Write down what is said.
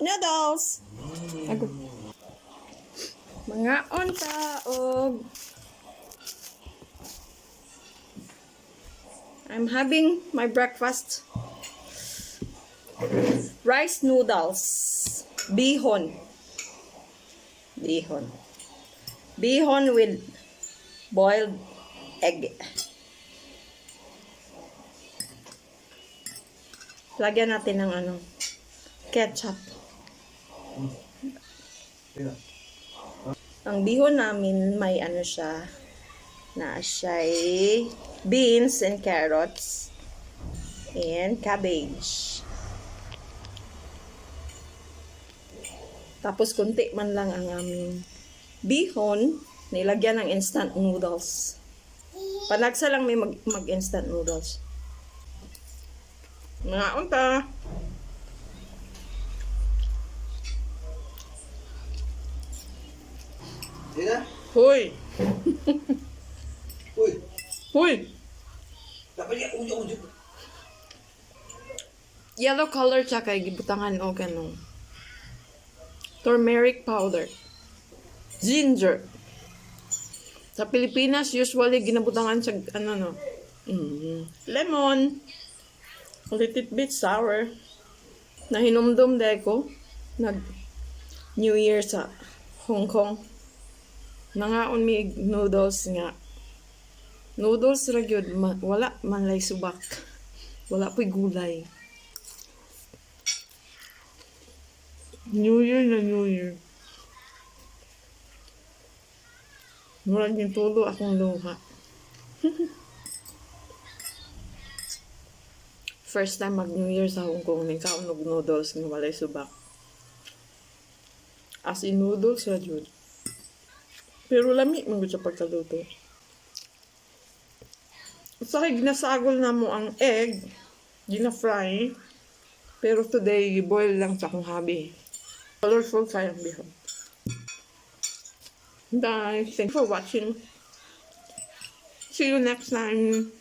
noodles. Ako. Mga onta og I'm having my breakfast. Rice noodles. Bihon. Bihon. Bihon with boiled egg. Lagyan natin ng ketchup. Ang bihon namin may siya, na siya'y beans and carrots and cabbage. Tapos kunti man lang ang aming bihon, nilagyan ng instant noodles. Panagsa lang may mag-instant noodles. Mga unta. Dina? Hoy! Uy! Hoy! Dapat niya, uyo. Yellow color tsaka gibutangan o ganun. Turmeric powder. Ginger. Sa Pilipinas, usually ginabutangan sa lemon. A little bit sour. Nahinumdum deko. Nag New Year sa Hong Kong. Nangaon mi noodles nga. Noodles ra gyud, wala man lay subak. Wala po'y gulay. New Year na New Year. Murag yung tulo akong luha. First time mag-New Year sa Hong Kong, nagkaon og noodles nga walay subak. As in noodles ra jud. Pero lami man gud sa pagkaluto. Sa ginasagol na mo ang egg, gina-fry. Pero today, boil lang sa akong hobby. Colorful kayang bihon. Bye. Thanks for watching. See you next time.